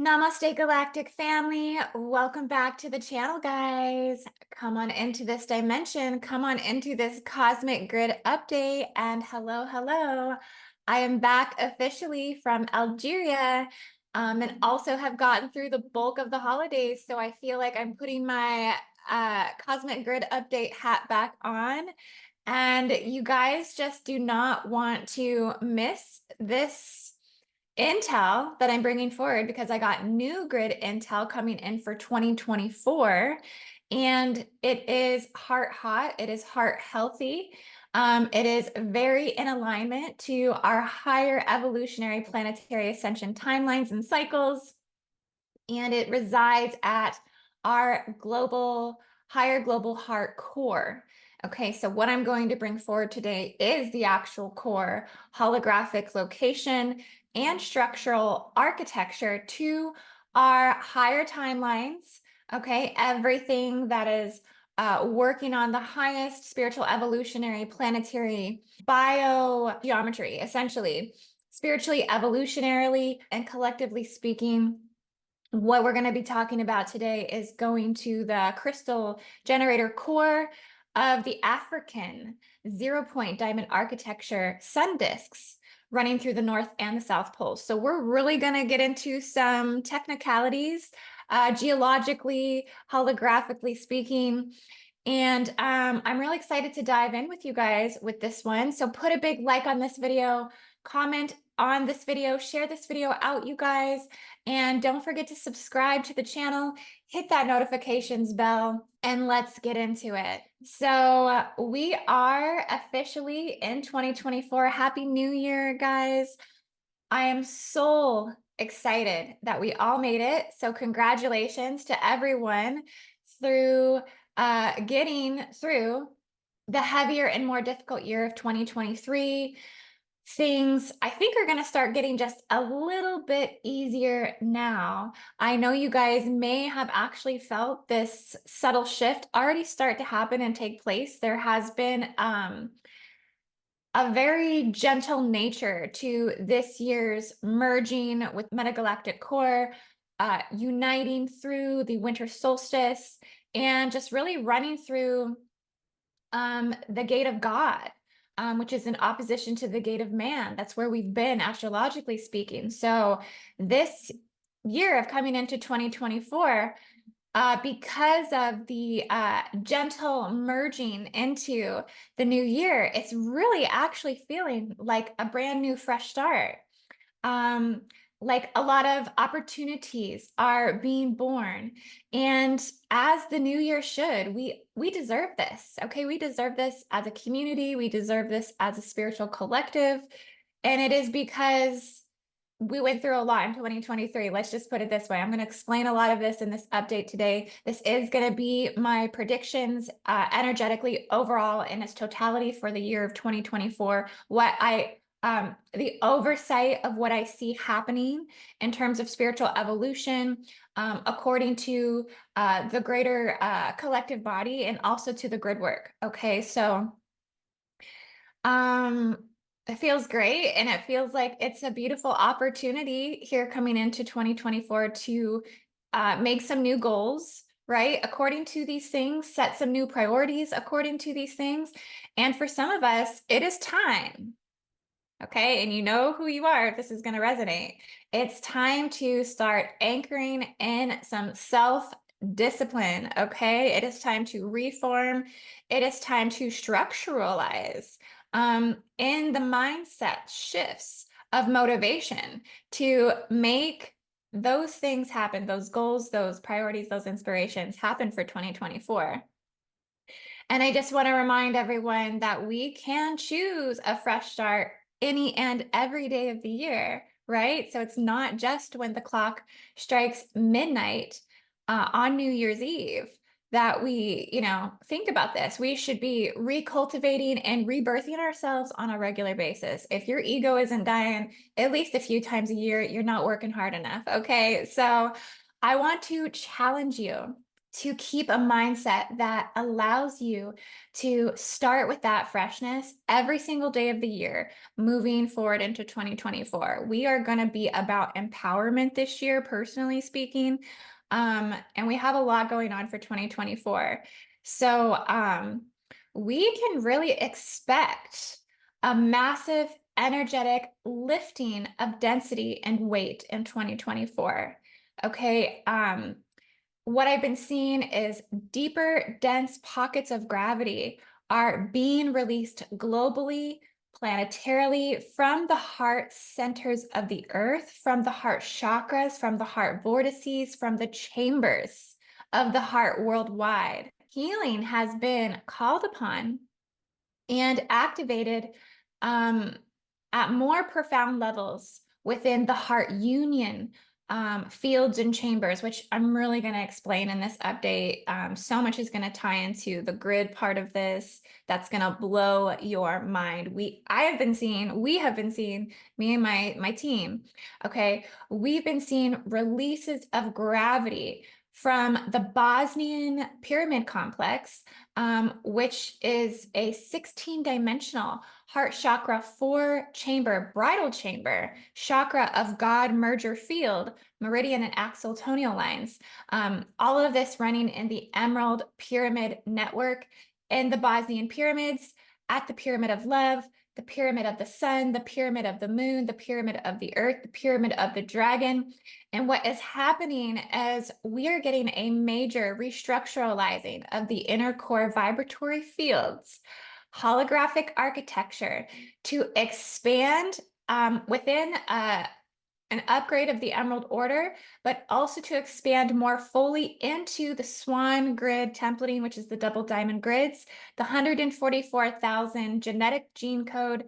Namaste Galactic family. Welcome back to the channel, guys. Come on into this dimension. Come on into this cosmic grid update. And hello, hello. I am back officially from Algeria, and also have gotten through the bulk of the holidays. So I feel like I'm putting my cosmic grid update hat back on. And you guys just do not want to miss this intel that I'm bringing forward because I got new grid intel coming in for 2024, and it is heart hot, it is heart healthy. It is very in alignment to our higher evolutionary planetary ascension timelines and cycles, and it resides at our higher global heart core. Okay, so what I'm going to bring forward today is the actual core holographic location and structural architecture to our higher timelines. Okay, everything that is working on the highest spiritual evolutionary planetary biogeometry, essentially, spiritually, evolutionarily, and collectively speaking. What we're going to be talking about today is going to the crystal generator core of the African 0-point diamond architecture sun disks running through the North and the South poles. So we're really going to get into some technicalities, geologically, holographically speaking. And I'm really excited to dive in with you guys with this one. So put a big like on this video, comment on this video, share this video out, you guys. And don't forget to subscribe to the channel, hit that notifications bell, and let's get into it. So we are officially in 2024. Happy New Year, guys. I am so excited that we all made it. So congratulations to everyone through getting through the heavier and more difficult year of 2023. Things I think are going to start getting just a little bit easier now. I know you guys may have actually felt this subtle shift already start to happen and take place. There has been a very gentle nature to this year's merging with metagalactic core, uniting through the winter solstice, and just really running through the gate of God, which is in opposition to the gate of man. That's where we've been astrologically speaking. So this year of coming into 2024, because of the gentle merging into the new year, it's really actually feeling like a brand new fresh start. Like a lot of opportunities are being born, and as the new year should, we deserve this. Okay, we deserve this as a community, we deserve this as a spiritual collective, and it is because we went through a lot in 2023. Let's just put it this way. I'm going to explain a lot of this in this update today. This is going to be my predictions energetically overall in its totality for the year of 2024. The oversight of what I see happening in terms of spiritual evolution, according to the greater collective body, and also to the grid work. Okay, so it feels great, and it feels like it's a beautiful opportunity here coming into 2024 to make some new goals, right? According to these things, set some new priorities according to these things. And for some of us, it is time. Okay, and you know who you are if this is going to resonate. It's time to start anchoring in some self-discipline, okay? It is time to reform. It is time to structuralize in the mindset shifts of motivation to make those things happen, those goals, those priorities, those inspirations happen for 2024. And I just want to remind everyone that we can choose a fresh start any and every day of the year, right? So it's not just when the clock strikes midnight on New Year's Eve that we, think about this. We should be recultivating and rebirthing ourselves on a regular basis. If your ego isn't dying at least a few times a year, you're not working hard enough, okay? So I want to challenge you to keep a mindset that allows you to start with that freshness every single day of the year, moving forward into 2024. We are going to be about empowerment this year, personally speaking. And we have a lot going on for 2024. So we can really expect a massive energetic lifting of density and weight in 2024. Okay. What I've been seeing is deeper, dense pockets of gravity are being released globally, planetarily, from the heart centers of the earth, from the heart chakras, from the heart vortices, from the chambers of the heart worldwide. Healing has been called upon and activated um, at more profound levels within the heart union fields and chambers, which I'm really going to explain in this update. So much is going to tie into the grid part of this that's going to blow your mind. We have been seeing, me and my team, okay, we've been seeing releases of gravity from the Bosnian Pyramid Complex, which is a 16-dimensional heart chakra 4-chamber bridal chamber, chakra of God merger field, meridian and axial tonal lines. All of this running in the Emerald Pyramid Network in the Bosnian Pyramids, at the Pyramid of Love, the Pyramid of the Sun, the Pyramid of the Moon, the Pyramid of the Earth, the Pyramid of the Dragon. And what is happening is we are getting a major restructuralizing of the inner core vibratory fields, holographic architecture to expand within an upgrade of the Emerald Order, but also to expand more fully into the Swan grid templating, which is the double diamond grids, the 144,000 genetic gene code,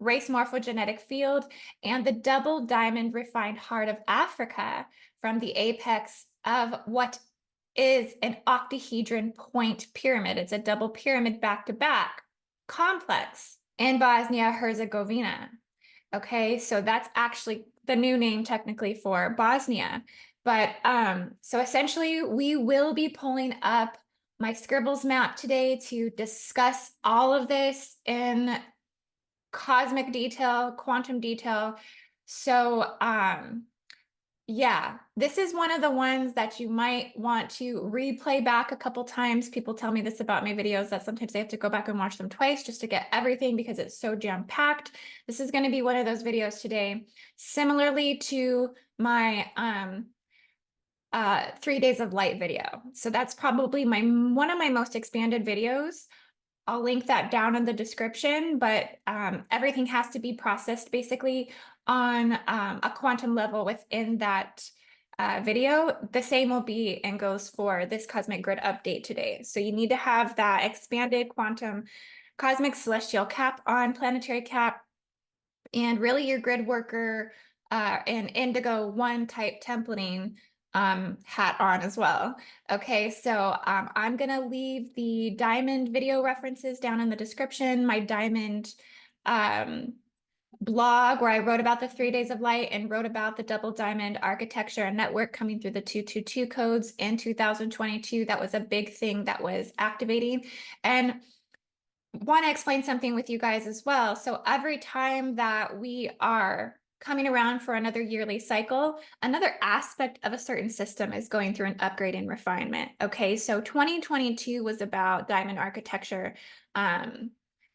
race morphogenetic field, and the double diamond refined heart of Africa from the apex of what is an octahedron point pyramid. It's a double pyramid back to back complex in Bosnia Herzegovina. Okay, so that's actually the new name technically for Bosnia. But so essentially, we will be pulling up my Scribbles map today to discuss all of this in cosmic detail, quantum detail. So yeah, this is one of the ones that you might want to replay back a couple times. People tell me this about my videos, that sometimes they have to go back and watch them twice just to get everything because it's so jam-packed. This is going to be one of those videos today. Similarly to my 3 days of light video. So that's probably one of my most expanded videos. I'll link that down in the description, but everything has to be processed basically on a quantum level within that video. The same will be and goes for this cosmic grid update today. So you need to have that expanded quantum cosmic celestial cap on, planetary cap, and really your grid worker and indigo 1 type templating hat on as well. Okay, so I'm gonna leave the diamond video references down in the description, my diamond blog where I wrote about the 3 days of light and wrote about the double diamond architecture and network coming through the 222 codes in 2022. That was a big thing that was activating. And want to explain something with you guys as well. So every time that we are coming around for another yearly cycle, another aspect of a certain system is going through an upgrade and refinement. Okay, so 2022 was about diamond architecture,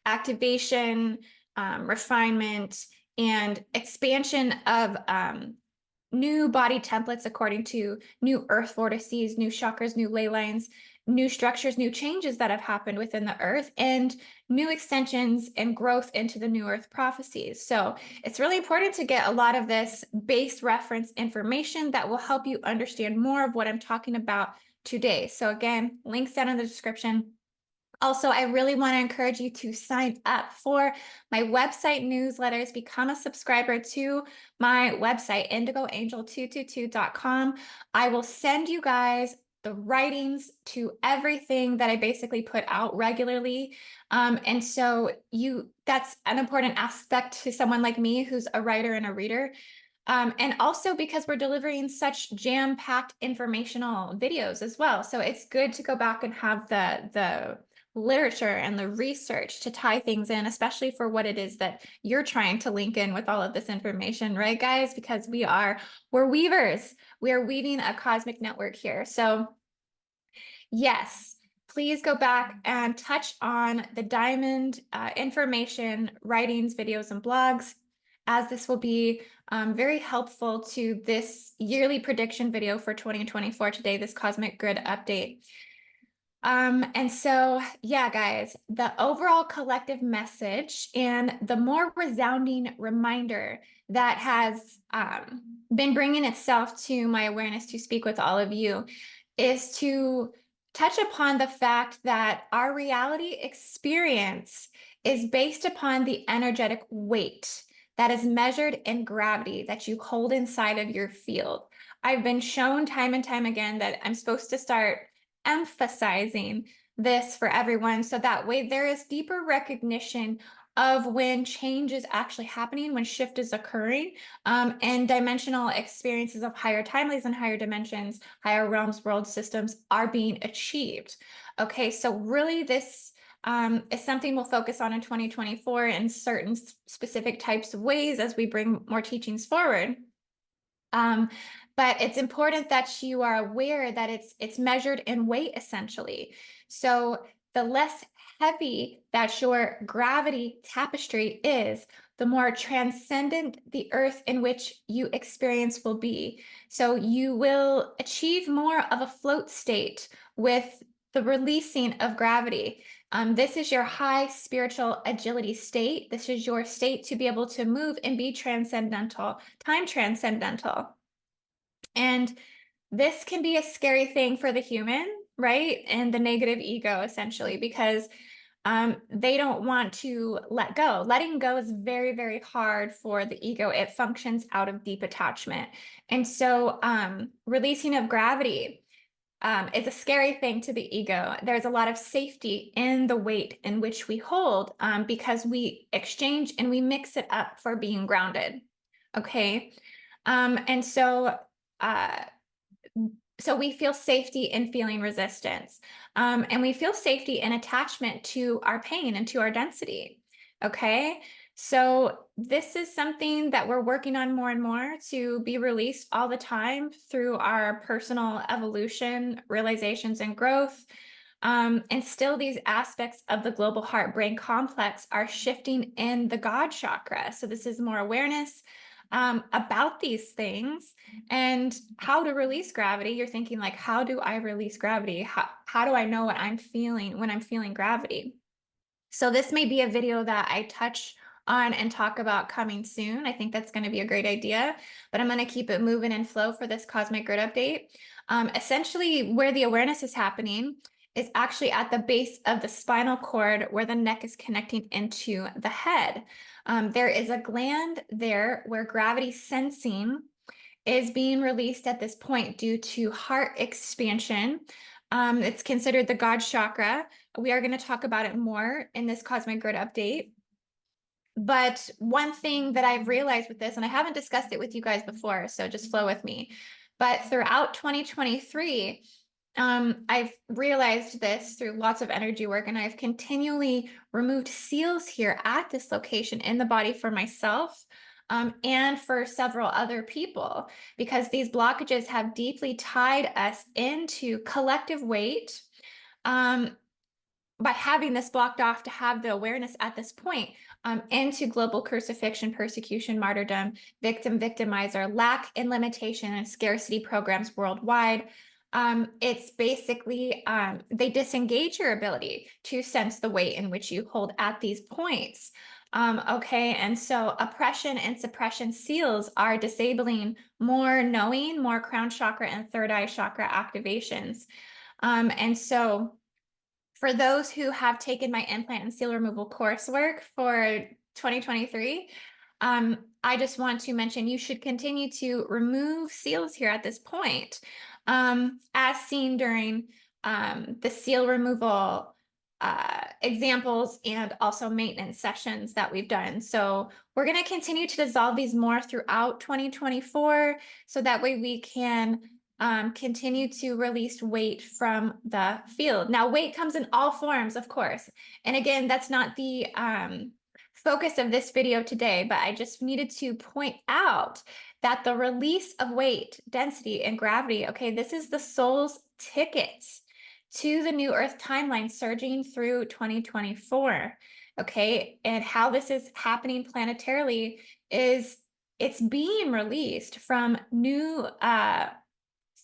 activation, refinement, and expansion of new body templates according to new earth vortices, new chakras, new ley lines, new structures, new changes that have happened within the earth, and new extensions and growth into the new earth prophecies. So it's really important to get a lot of this base reference information that will help you understand more of what I'm talking about today. So again, links down in the description. Also, I really want to encourage you to sign up for my website newsletters, become a subscriber to my website, IndigoAngel222.com. I will send you guys the writings to everything that I basically put out regularly. And so that's an important aspect to someone like me who's a writer and a reader. And also because we're delivering such jam-packed informational videos as well. So it's good to go back and have the literature and the research to tie things in, especially for what it is that you're trying to link in with all of this information, right, guys? Because we're weavers. We are weaving a cosmic network here. So yes, please go back and touch on the diamond information, writings, videos, and blogs, as this will be very helpful to this yearly prediction video for 2024 today, this cosmic grid update. And so, yeah, guys, the overall collective message and the more resounding reminder that has been bringing itself to my awareness to speak with all of you is to touch upon the fact that our reality experience is based upon the energetic weight that is measured in gravity that you hold inside of your field. I've been shown time and time again that I'm supposed to start emphasizing this for everyone so that way there is deeper recognition of when change is actually happening, when shift is occurring, and dimensional experiences of higher timelines and higher dimensions, higher realms, world systems are being achieved. Okay, so really this is something we'll focus on in 2024 in certain specific types of ways as we bring more teachings forward. But it's important that you are aware that it's measured in weight essentially. So the less heavy that your gravity tapestry is, the more transcendent the earth in which you experience will be. So you will achieve more of a float state with the releasing of gravity. This is your high spiritual agility state. This is your state to be able to move and be transcendental, time transcendental. And this can be a scary thing for the human, right? And the negative ego, essentially, because they don't want to let go. Letting go is very, very hard for the ego. It functions out of deep attachment. And so releasing of gravity is a scary thing to the ego. There's a lot of safety in the weight in which we hold because we exchange and we mix it up for being grounded. Okay. And so so we feel safety in feeling resistance. And we feel safety in attachment to our pain and to our density. Okay. So this is something that we're working on more and more to be released all the time through our personal evolution, realizations, and growth. And still these aspects of the global heart brain complex are shifting in the God chakra. So this is more awareness about these things and how to release gravity. You're thinking like, how do I release gravity? How do I know what I'm feeling when I'm feeling gravity? So this may be a video that I touch on and talk about coming soon. I think that's going to be a great idea, but I'm going to keep it moving and flow for this cosmic grid update. Essentially, where the awareness is happening is actually at the base of the spinal cord where the neck is connecting into the head. There is a gland there where gravity sensing is being released at this point due to heart expansion. It's considered the God chakra. We are going to talk about it more in this cosmic grid update. But one thing that I've realized with this, and I haven't discussed it with you guys before, so just flow with me. But throughout 2023, I've realized this through lots of energy work, and I've continually removed seals here at this location in the body for myself and for several other people, because these blockages have deeply tied us into collective weight. By having this blocked off to have the awareness at this point into global crucifixion, persecution, martyrdom, victim, victimizer, lack and limitation and scarcity programs worldwide. It's basically, they disengage your ability to sense the weight in which you hold at these points. Okay, and so oppression and suppression seals are disabling more knowing, more crown chakra and third eye chakra activations. And so for those who have taken my implant and seal removal coursework for 2023, I just want to mention you should continue to remove seals here at this point, as seen during the seal removal examples and also maintenance sessions that we've done. So we're going to continue to dissolve these more throughout 2024, so that way we can continue to release weight from the field. Now, weight comes in all forms, of course. And again, that's not the focus of this video today, but I just needed to point out that the release of weight, density, and gravity, okay, this is the soul's ticket to the new Earth timeline surging through 2024. Okay, and how this is happening planetarily is it's being released from new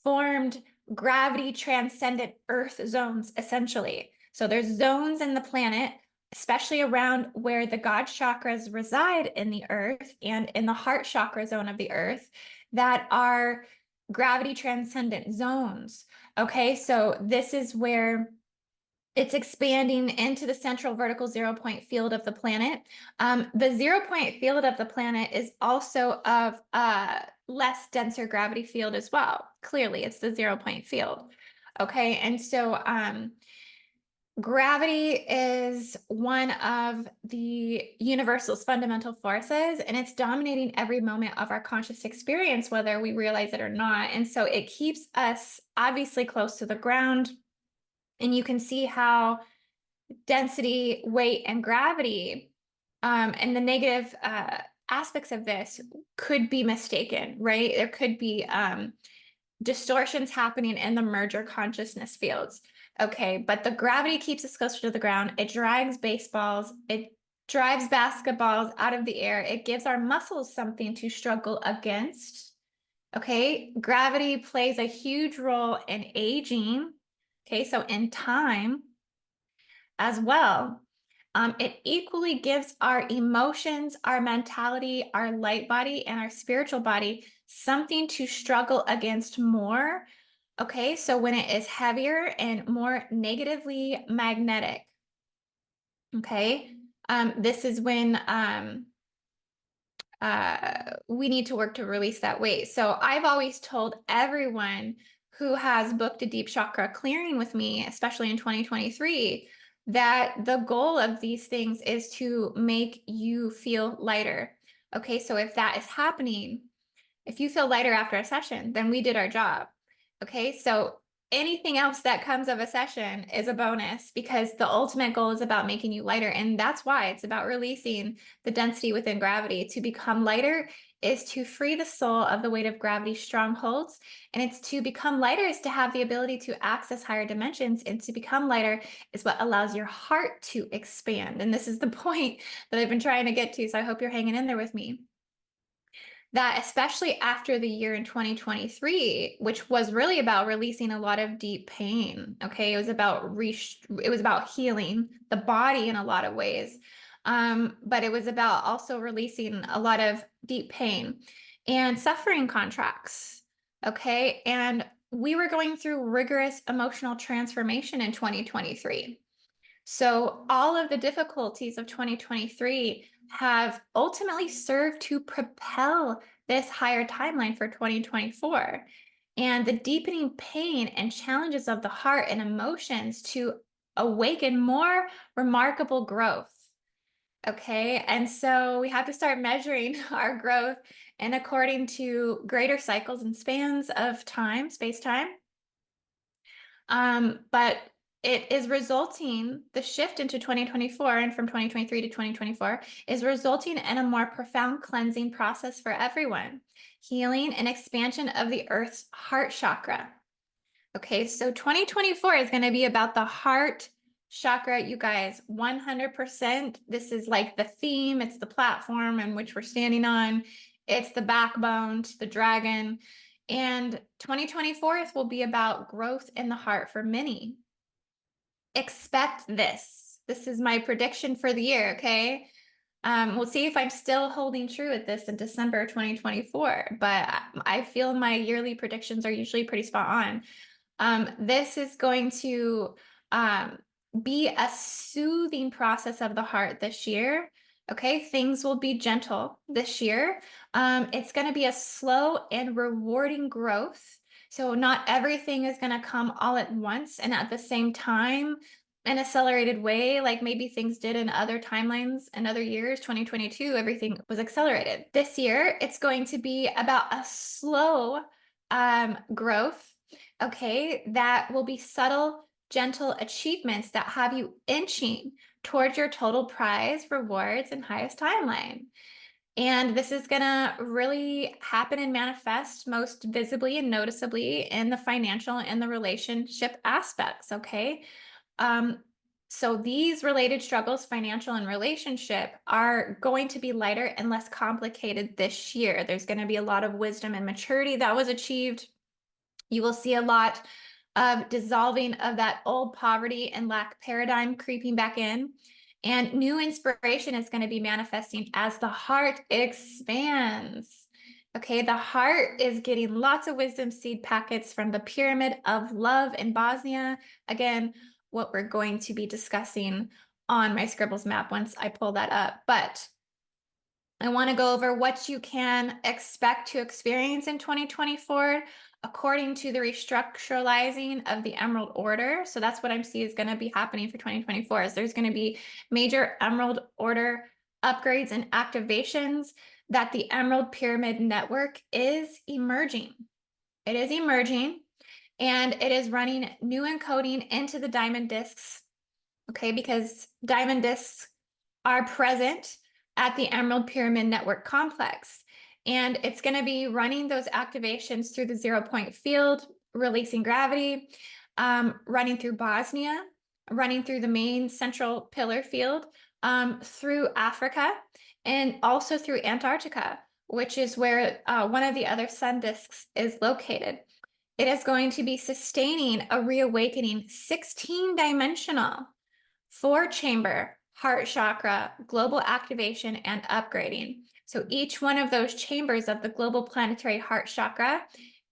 formed gravity transcendent Earth zones, essentially. So there's zones in the planet, especially around where the God chakras reside in the Earth and in the heart chakra zone of the Earth, that are gravity transcendent zones. Okay, so this is where it's expanding into the central vertical 0 point field of the planet. The 0 point field of the planet is also of less denser gravity field as well. Clearly, it's the 0 point field. Okay, and so gravity is one of the universal's fundamental forces, and it's dominating every moment of our conscious experience, whether we realize it or not. And so it keeps us obviously close to the ground. And you can see how density, weight, and gravity, and the negative aspects of this could be mistaken, right? There could be distortions happening in the merger consciousness fields. Okay, but the gravity keeps us closer to the ground. It drags baseballs. It drives basketballs out of the air. It gives our muscles something to struggle against. Okay, gravity plays a huge role in aging. Okay, so in time as well. It equally gives our emotions, our mentality, our light body, and our spiritual body something to struggle against more. Okay, so when it is heavier and more negatively magnetic, okay, this is when we need to work to release that weight. So I've always told everyone who has booked a deep chakra clearing with me, especially in 2023, that the goal of these things is to make you feel lighter. Okay, so if that is happening, if you feel lighter after a session, then we did our job. Okay, so anything else that comes of a session is a bonus, because the ultimate goal is about making you lighter. And that's why it's about releasing the density within gravity. To become lighter is to free the soul of the weight of gravity strongholds. And it's to become lighter is to have the ability to access higher dimensions. And to become lighter is what allows your heart to expand. And this is the point that I've been trying to get to. So I hope you're hanging in there with me. That especially after the year in 2023, which was really about releasing a lot of deep pain. Okay, it was about healing the body in a lot of ways, but it was about also releasing a lot of deep pain and suffering contracts. Okay, and we were going through rigorous emotional transformation in 2023. So all of the difficulties of 2023 have ultimately served to propel this higher timeline for 2024. And the deepening pain and challenges of the heart and emotions to awaken more remarkable growth. Okay, and so we have to start measuring our growth and according to greater cycles and spans of time, space-time. But it is resulting, the shift into 2024 and from 2023 to 2024 is resulting in a more profound cleansing process for everyone, healing and expansion of the Earth's heart chakra. Okay, so 2024 is going to be about the heart chakra, you guys, 100%. This is like the theme, it's the platform in which we're standing on, it's the backbone to the dragon. And 2024 will be about growth in the heart for many. Expect this. This is my prediction for the year, okay? We'll see if I'm still holding true at this in December 2024, but I feel my yearly predictions are usually pretty spot on. This is going to be a soothing process of the heart this year. Okay, things will be gentle this year. It's going to be a slow and rewarding growth. So not everything is going to come all at once and at the same time. an accelerated way, like maybe things did in other timelines and other years. 2022, everything was accelerated. This year, it's going to be about a slow growth, okay, that will be subtle, gentle achievements that have you inching towards your total prize, rewards, and highest timeline. And this is going to really happen and manifest most visibly and noticeably in the financial and the relationship aspects, okay? So these related struggles, financial and relationship, are going to be lighter and less complicated this year. There's going to be a lot of wisdom and maturity that was achieved. You will see a lot of dissolving of that old poverty and lack paradigm creeping back in. And new inspiration is going to be manifesting as the heart expands. Okay, the heart is getting lots of wisdom seed packets from the pyramid of love in Bosnia. Again, what we're going to be discussing on my Scribbles map once I pull that up. But I want to go over what you can expect to experience in 2024 according to the restructuralizing of the Emerald Order. So that's what I'm seeing is going to be happening for 2024 is there's going to be major Emerald Order upgrades and activations that the Emerald Pyramid Network is emerging. It is emerging and it is running new encoding into the diamond discs, okay, because diamond discs are present at the Emerald Pyramid Network complex. And it's going to be running those activations through the 0-point field, releasing gravity, running through Bosnia, running through the main central pillar field, through Africa, and also through Antarctica, which is where one of the other sun disks is located. It is going to be sustaining a reawakening 16-dimensional 4-chamber heart chakra, global activation, and upgrading. So each one of those chambers of the global planetary heart chakra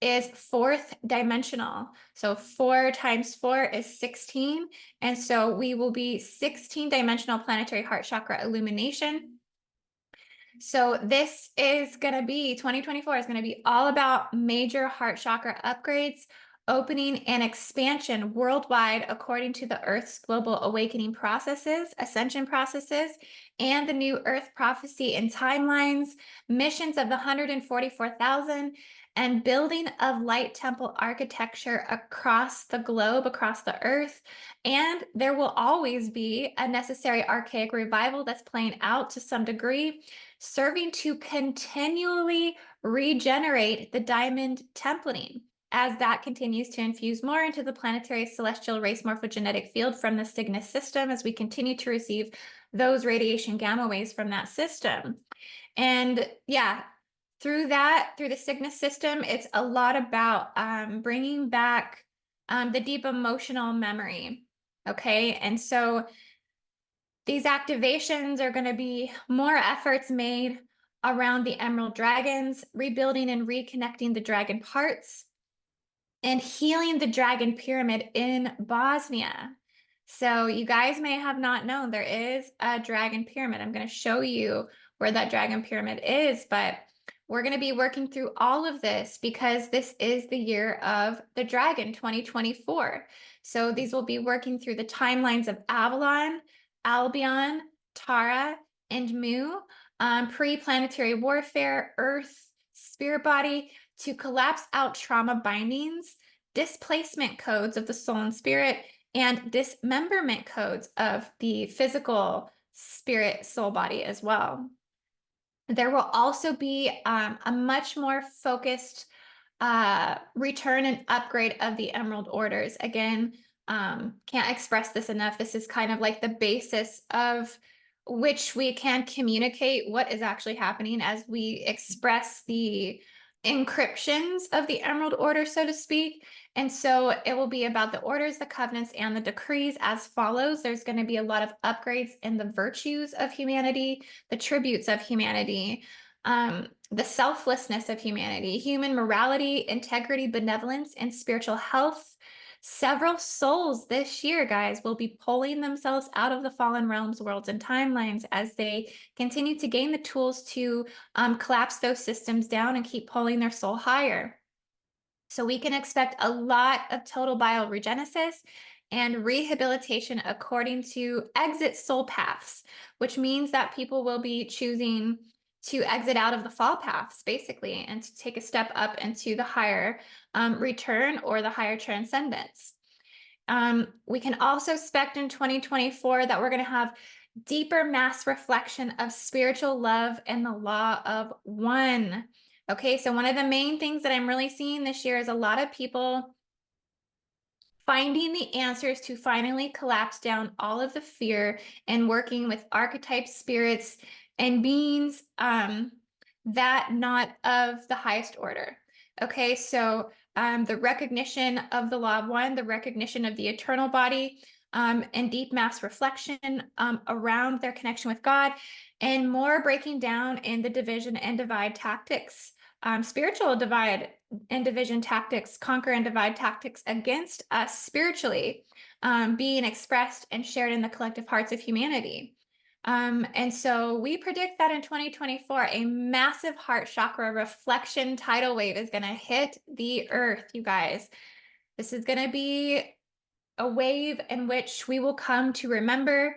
is 4th dimensional. So 4 times 4 is 16. And so we will be 16-dimensional planetary heart chakra illumination. So this is going to be 2024 is going to be all about major heart chakra upgrades, opening and expansion worldwide according to the Earth's global awakening processes, ascension processes, and the new Earth prophecy and timelines, missions of the 144,000, and building of light temple architecture across the globe, across the Earth. And there will always be a necessary archaic revival that's playing out to some degree, serving to continually regenerate the diamond templating as that continues to infuse more into the planetary celestial race morphogenetic field from the Cygnus system as we continue to receive those radiation gamma waves from that system. And yeah, through the Cygnus system, it's a lot about bringing back the deep emotional memory. Okay, and so these activations are going to be more efforts made around the emerald dragons, rebuilding and reconnecting the dragon parts, and healing the dragon pyramid in Bosnia. So you guys may have not known there is a dragon pyramid. I'm going to show you where that dragon pyramid is, but we're going to be working through all of this because this is the year of the dragon 2024. So these will be working through the timelines of Avalon, Albion, Tara, and Mu, pre-planetary warfare, Earth, spirit body, to collapse out trauma bindings, displacement codes of the soul and spirit, and dismemberment codes of the physical spirit soul body as well. There will also be a much more focused return and upgrade of the Emerald Orders. Again, can't express this enough. This is kind of like the basis of which we can communicate what is actually happening as we express the encryptions of the Emerald Order, so to speak. And so it will be about the orders, the covenants, and the decrees as follows. There's going to be a lot of upgrades in the virtues of humanity, the tributes of humanity, the selflessness of humanity, human morality, integrity, benevolence, and spiritual health. Several souls this year, guys, will be pulling themselves out of the fallen realms, worlds, and timelines as they continue to gain the tools to collapse those systems down and keep pulling their soul higher. So we can expect a lot of total bioregenesis and rehabilitation according to exit soul paths, which means that people will be choosing to exit out of the fall paths, basically, and to take a step up into the higher return or the higher transcendence. We can also expect in 2024 that we're going to have deeper mass reflection of spiritual love and the law of one. Okay, so one of the main things that I'm really seeing this year is a lot of people finding the answers to finally collapse down all of the fear and working with archetypes, spirits, and beings that not of the highest order. Okay, so the recognition of the law of one, the recognition of the eternal body, and deep mass reflection around their connection with God, and more breaking down in the division and divide tactics, spiritual divide and division tactics, conquer and divide tactics against us spiritually, being expressed and shared in the collective hearts of humanity. And so we predict that in 2024, a massive heart chakra reflection tidal wave is going to hit the earth, you guys. This is going to be a wave in which we will come to remember.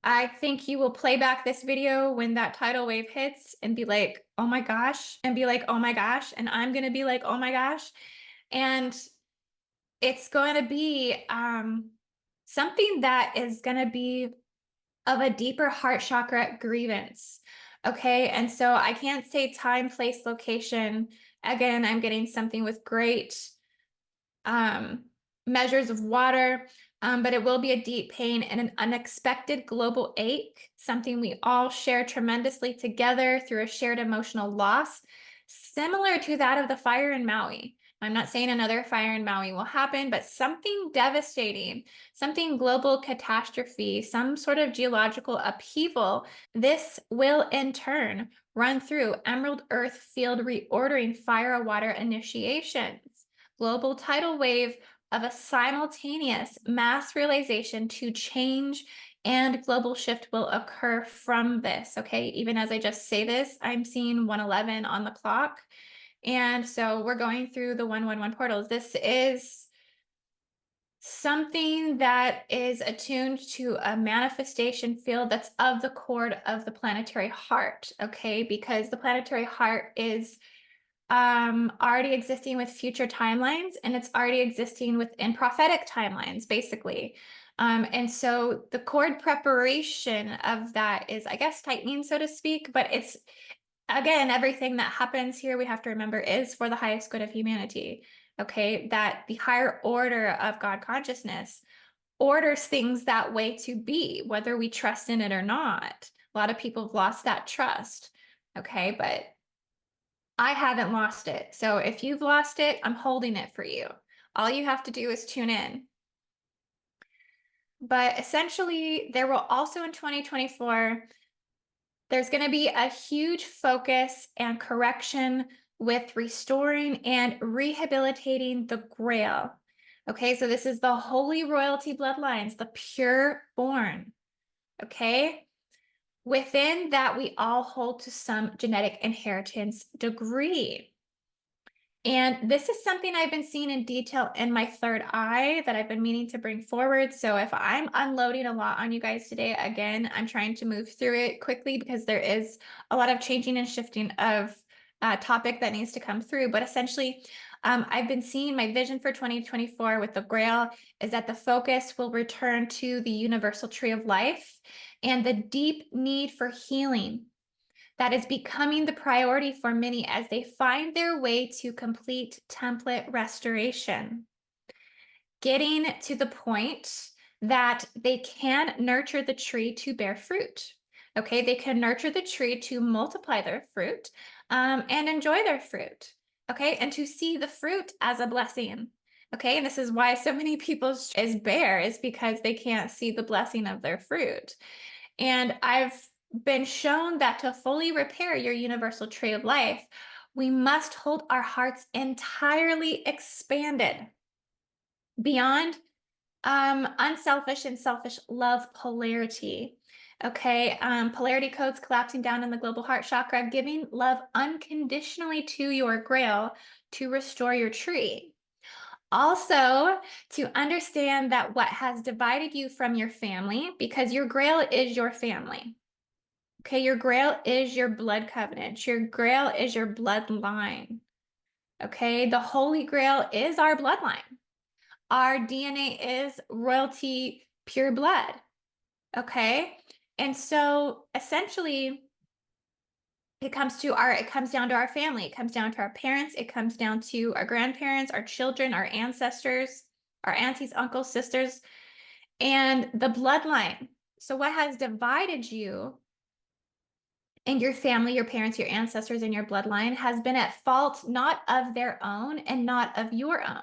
I think you will play back this video when that tidal wave hits and be like, oh my gosh, and be like, oh my gosh. And I'm going to be like, oh my gosh. And it's going to be something that is going to be of a deeper heart chakra grievance. Okay. And so I can't say time, place, location. Again, I'm getting something with great measures of water, but it will be a deep pain and an unexpected global ache, something we all share tremendously together through a shared emotional loss, similar to that of the fire in Maui. I'm not saying another fire in Maui will happen, but something devastating, something global catastrophe, some sort of geological upheaval. This will in turn run through Emerald Earth field reordering fire water initiations, global tidal wave of a simultaneous mass realization to change, and global shift will occur from this. Okay, even as I just say this, I'm seeing 111 on the clock. And so we're going through the 111 portals. This is something that is attuned to a manifestation field that's of the chord of the planetary heart. Okay, because the planetary heart is already existing with future timelines, and it's already existing within prophetic timelines, basically. And so the chord preparation of that is, I guess, tightening, so to speak, but it's, again, everything that happens here, we have to remember, is for the highest good of humanity. Okay, that the higher order of God consciousness orders things that way to be, whether we trust in it or not. A lot of people have lost that trust. Okay, but I haven't lost it. So if you've lost it, I'm holding it for you. All you have to do is tune in. But essentially, there will also in 2024, there's going to be a huge focus and correction with restoring and rehabilitating the Grail. Okay, so this is the holy royalty bloodlines, the pure born. Okay, within that, we all hold to some genetic inheritance degree. And this is something I've been seeing in detail in my third eye that I've been meaning to bring forward. So if I'm unloading a lot on you guys today, again, I'm trying to move through it quickly because there is a lot of changing and shifting of topic that needs to come through. But essentially, I've been seeing my vision for 2024 with the Grail is that the focus will return to the universal tree of life and the deep need for healing that is becoming the priority for many as they find their way to complete template restoration. Getting to the point that they can nurture the tree to bear fruit. Okay, they can nurture the tree to multiply their fruit and enjoy their fruit. Okay, and to see the fruit as a blessing. Okay, and this is why so many people is bare, is because they can't see the blessing of their fruit. And I've been shown that to fully repair your universal tree of life, we must hold our hearts entirely expanded beyond unselfish and selfish love polarity. Okay, polarity codes collapsing down in the global heart chakra, giving love unconditionally to your Grail to restore your tree. Also, to understand that what has divided you from your family, because your grail is your family. Okay, your grail is your blood covenant. Your grail is your bloodline. Okay, the Holy Grail is our bloodline. Our DNA is royalty, pure blood. Okay, and so essentially, it comes down to our family. It comes down to our parents. It comes down to our grandparents, our children, our ancestors, our aunties, uncles, sisters, and the bloodline. So what has divided you and your family, your parents, your ancestors, and your bloodline has been at fault, not of their own and not of your own.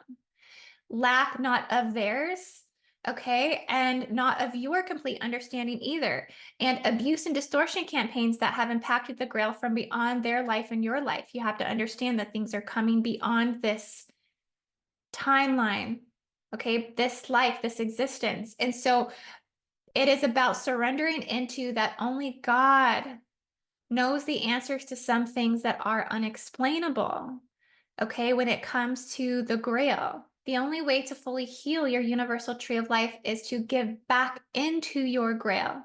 Lack not of theirs, okay, and not of your complete understanding either. And abuse and distortion campaigns that have impacted the Grail from beyond their life and your life. You have to understand that things are coming beyond this timeline, okay, this life, this existence. And so it is about surrendering into that only God knows the answers to some things that are unexplainable. Okay, when it comes to the Grail, the only way to fully heal your universal tree of life is to give back into your Grail.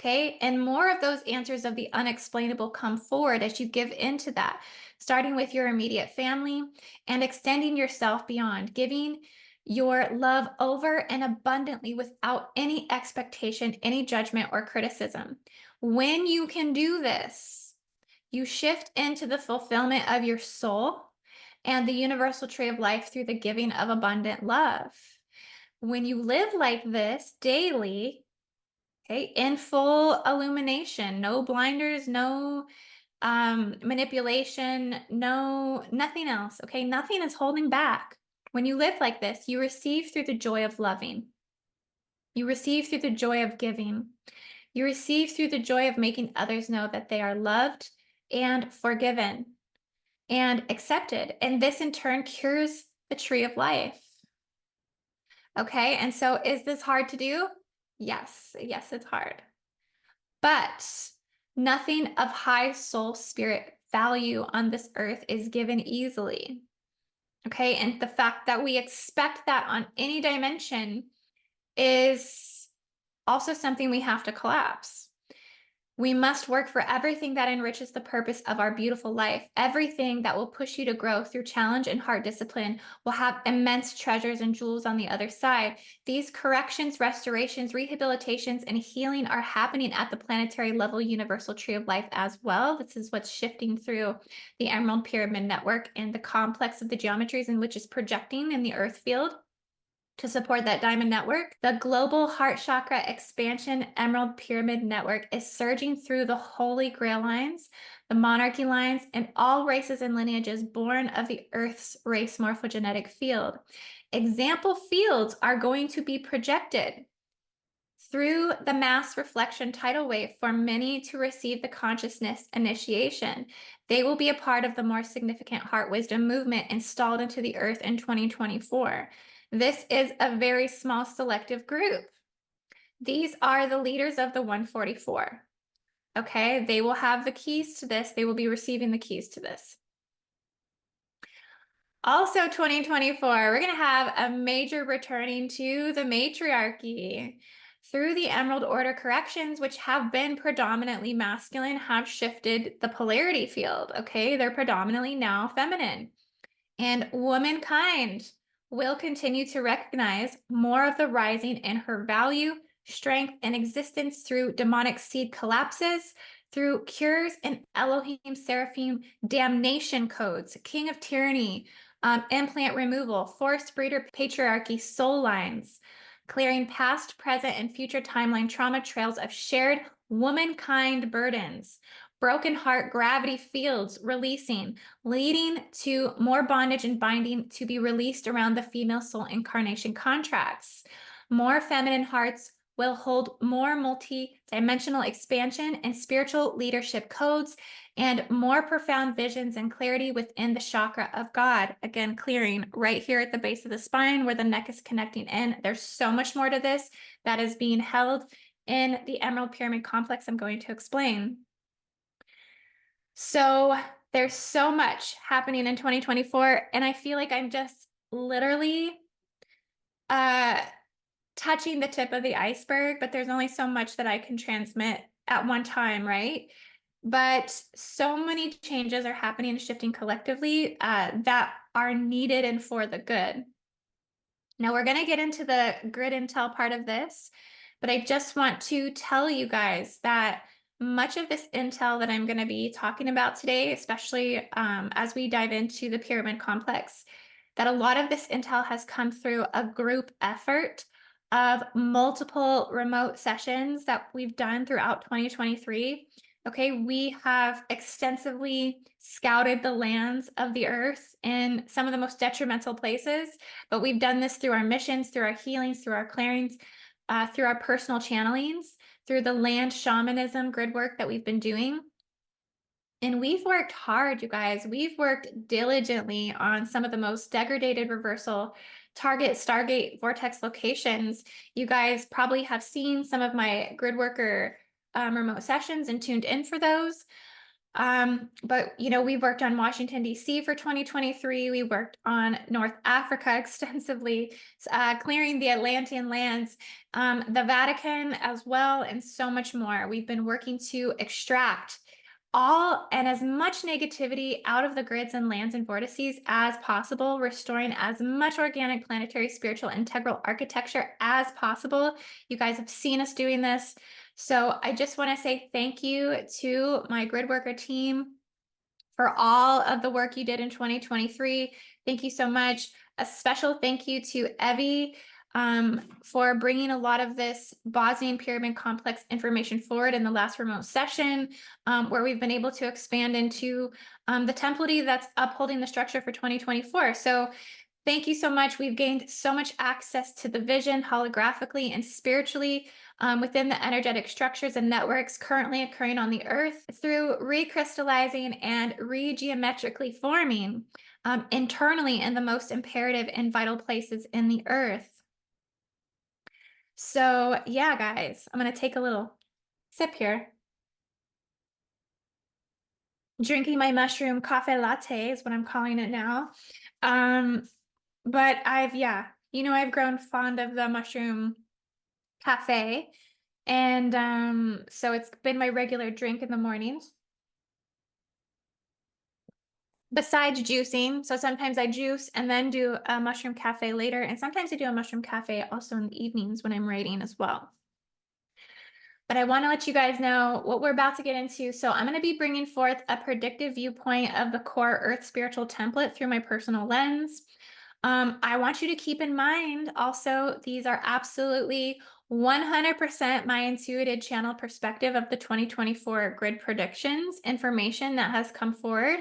Okay, and more of those answers of the unexplainable come forward as you give into that, starting with your immediate family and extending yourself beyond, giving your love over and abundantly without any expectation, any judgment, or criticism. When you can do this, you shift into the fulfillment of your soul and the universal tree of life through the giving of abundant love. When you live like this daily, okay, in full illumination, no blinders, no manipulation, nothing else, okay, nothing is holding back. When you live like this, you receive through the joy of loving. You receive through the joy of giving. You receive through the joy of making others know that they are loved and forgiven and accepted. And this in turn cures the tree of life. Okay, and so is this hard to do? Yes, it's hard. But nothing of high soul spirit value on this earth is given easily. Okay, and the fact that we expect that on any dimension is also something we have to collapse. We must work for everything that enriches the purpose of our beautiful life. Everything that will push you to grow through challenge and heart discipline will have immense treasures and jewels on the other side. These corrections, restorations, rehabilitations, and healing are happening at the planetary level universal tree of life as well. This is what's shifting through the Emerald Pyramid Network and the complex of the geometries in which is projecting in the earth field. To support that diamond network, the Global Heart Chakra Expansion Emerald Pyramid Network is surging through the Holy Grail lines, the monarchy lines, and all races and lineages born of the Earth's race morphogenetic field. Example fields are going to be projected through the mass reflection tidal wave for many to receive the consciousness initiation. They will be a part of the more significant heart wisdom movement installed into the earth in 2024. This is a very small selective group. These are the leaders of the 144. Okay, they will have the keys to this. They will be receiving the keys to this. Also 2024, we're going to have a major returning to the matriarchy. Through the Emerald Order corrections, which have been predominantly masculine, have shifted the polarity field, okay? They're predominantly now feminine. And womankind will continue to recognize more of the rising in her value, strength, and existence through demonic seed collapses, through cures and Elohim Seraphim damnation codes, king of tyranny, implant removal, forced breeder patriarchy, soul lines, clearing past, present, and future timeline trauma trails of shared womankind burdens, broken heart gravity fields releasing, leading to more bondage and binding to be released around the female soul incarnation contracts. More feminine hearts will hold more multi-dimensional expansion and spiritual leadership codes and more profound visions and clarity within the chakra of God. Again, clearing right here at the base of the spine where the neck is connecting in. There's so much more to this that is being held in the Emerald Pyramid Complex I'm going to explain. So there's so much happening in 2024, and I feel like I'm just literally uh, touching the tip of the iceberg, but there's only so much that I can transmit at one time, right? But so many changes are happening and shifting collectively that are needed and for the good. Now we're going to get into the grid intel part of this, but I just want to tell you guys that much of this intel that I'm going to be talking about today, especially as we dive into the pyramid complex, that a lot of this intel has come through a group effort of multiple remote sessions that we've done throughout 2023. Okay, we have extensively scouted the lands of the earth in some of the most detrimental places, but we've done this through our missions, through our healings, through our clearings, through our personal channelings, through the land shamanism grid work that we've been doing. And we've worked hard, you guys. We've worked diligently on some of the most degraded reversal target Stargate vortex locations. You guys probably have seen some of my grid worker remote sessions and tuned in for those. But we've worked on Washington, D.C. for 2023. We worked on North Africa extensively, clearing the Atlantean lands, the Vatican as well, and so much more. We've been working to extract all and as much negativity out of the grids and lands and vortices as possible, restoring as much organic, planetary, spiritual, integral architecture as possible. You guys have seen us doing this. So I just want to say thank you to my grid worker team for all of the work you did in 2023. Thank you so much. A special thank you to Evie for bringing a lot of this Bosnian Pyramid Complex information forward in the last remote session, where we've been able to expand into the template that's upholding the structure for 2024. So thank you so much. We've gained so much access to the vision holographically and spiritually within the energetic structures and networks currently occurring on the Earth through recrystallizing and regeometrically forming internally in the most imperative and vital places in the Earth. So yeah, guys, I'm going to take a little sip here. Drinking my mushroom cafe latte is what I'm calling it now. But I've grown fond of the mushroom cafe. And so it's been my regular drink in the mornings. Besides juicing, so sometimes I juice and then do a mushroom cafe later, and sometimes I do a mushroom cafe also in the evenings when I'm writing as well. But I want to let you guys know what we're about to get into. So I'm going to be bringing forth a predictive viewpoint of the core Earth spiritual template through my personal lens. I want you to keep in mind also, these are absolutely 100% my intuitive channel perspective of the 2024 grid predictions information that has come forward.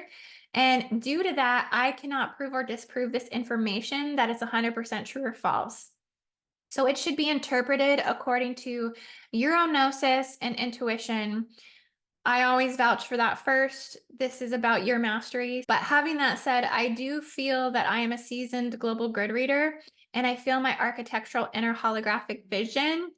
And due to that, I cannot prove or disprove this information that is 100% true or false. So it should be interpreted according to your own gnosis and intuition. I always vouch for that first. This is about your mastery. But having that said, I do feel that I am a seasoned global grid reader, and I feel my architectural inner holographic vision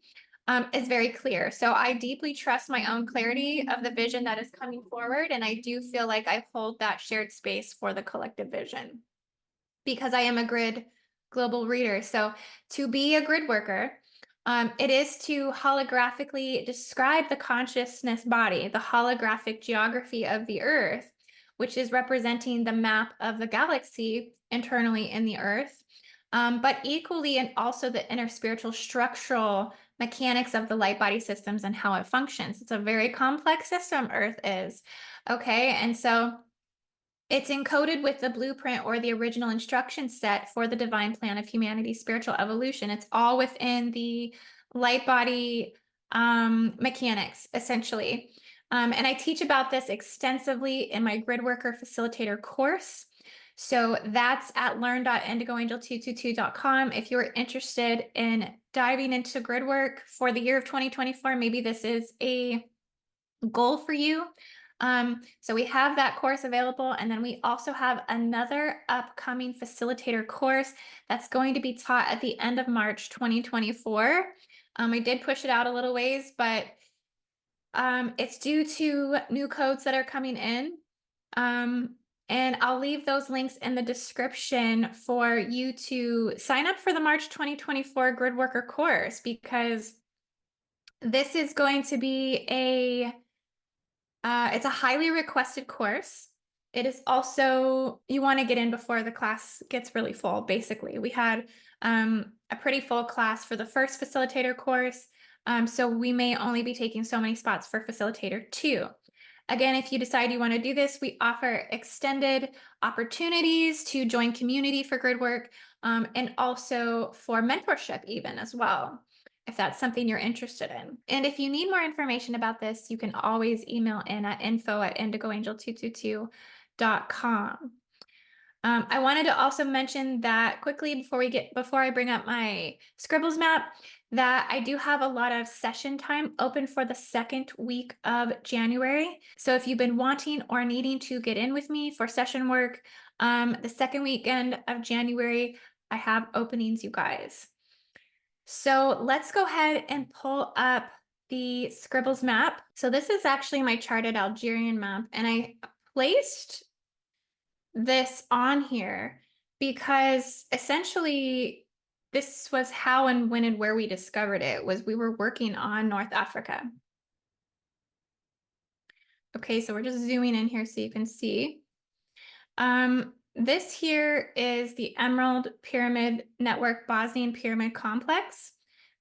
is very clear. So I deeply trust my own clarity of the vision that is coming forward, and I do feel like I hold that shared space for the collective vision because I am a grid global reader. So to be a grid worker, it is to holographically describe the consciousness body, the holographic geography of the Earth, which is representing the map of the galaxy internally in the Earth, but equally and also the inner spiritual structural mechanics of the light body systems and how it functions. It's a very complex system, Earth is. Okay, and so it's encoded with the blueprint or the original instruction set for the divine plan of humanity's spiritual evolution. It's all within the light body mechanics, essentially. And I teach about this extensively in my Gridworker Facilitator course. So that's at learn.indigoangel222.com. If you're interested in diving into grid work for the year of 2024, maybe this is a goal for you. So we have that course available, and then we also have another upcoming facilitator course that's going to be taught at the end of March 2024. We did push it out a little ways, but it's due to new codes that are coming in. And I'll leave those links in the description for you to sign up for the March 2024 Grid Worker course, because this is going to be it's a highly requested course. It is also, you want to get in before the class gets really full, basically. We had a pretty full class for the first facilitator course, so we may only be taking so many spots for facilitator 2. Again, if you decide you want to do this, we offer extended opportunities to join community for grid work, and also for mentorship even as well, if that's something you're interested in. And if you need more information about this, you can always email in at info@IndigoAngel222.com. I wanted to also mention that quickly before I bring up my scribbles map, that I do have a lot of session time open for the second week of January. So if you've been wanting or needing to get in with me for session work, the second weekend of January, I have openings, you guys. So let's go ahead and pull up the scribbles map. So this is actually my charted Algerian map, and I placed this on here because essentially this was how and when and where we discovered it. Was we were working on North Africa. Okay, so we're just zooming in here so you can see. This here is the Emerald Pyramid Network Bosnian Pyramid Complex.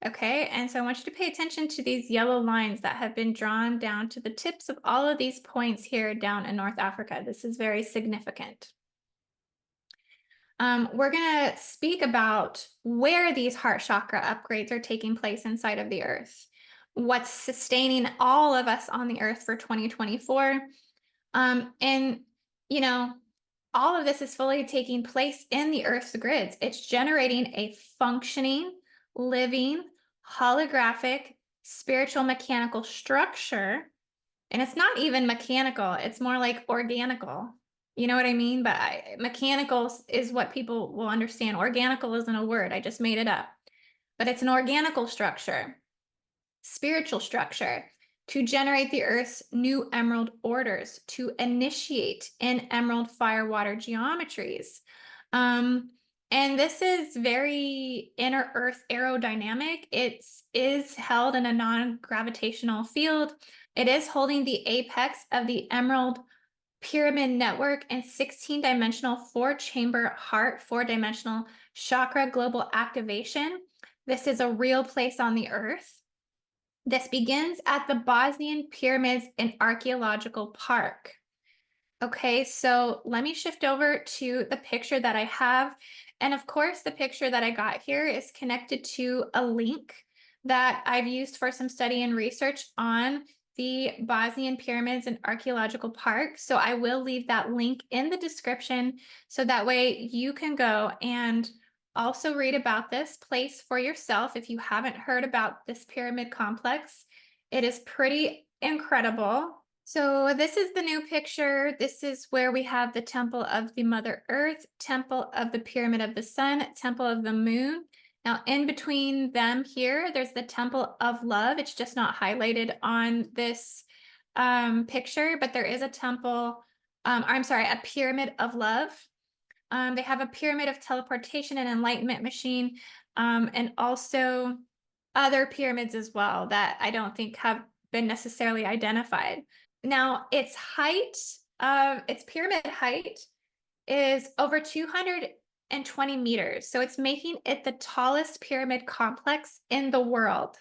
Okay, and so I want you to pay attention to these yellow lines that have been drawn down to the tips of all of these points here down in North Africa. This is very significant. We're going to speak about where these heart chakra upgrades are taking place inside of the earth, what's sustaining all of us on the earth for 2024. And, you know, all of this is fully taking place in the earth's grids. It's generating a functioning, living, holographic, spiritual mechanical structure. And it's not even mechanical, it's more like organical. You know what I mean? But mechanical is what people will understand. Organical isn't a word, I just made it up. But it's an organical structure, spiritual structure, to generate the Earth's new emerald orders, to initiate in emerald fire water geometries. And this is very inner Earth aerodynamic. It is held in a non-gravitational field. It is holding the apex of the emerald pyramid network and 16-dimensional 4-chamber heart, 4-dimensional chakra global activation. This is a real place on the earth. This begins at the Bosnian Pyramids and Archaeological Park. Okay, so let me shift over to the picture that I have. And of course, the picture that I got here is connected to a link that I've used for some study and research on the Bosnian Pyramids and Archaeological Park. So I will leave that link in the description so that way you can go and also read about this place for yourself if you haven't heard about this pyramid complex. It is pretty incredible. So this is the new picture. This is where we have the Temple of the Mother Earth, Temple of the Pyramid of the Sun, Temple of the Moon. Now, in between them here, there's the Temple of Love. It's just not highlighted on this picture, but there is a temple, a Pyramid of Love. They have a Pyramid of Teleportation and Enlightenment machine, and also other pyramids as well that I don't think have been necessarily identified. Now, its pyramid height is over 220 meters. So it's making it the tallest pyramid complex in the world.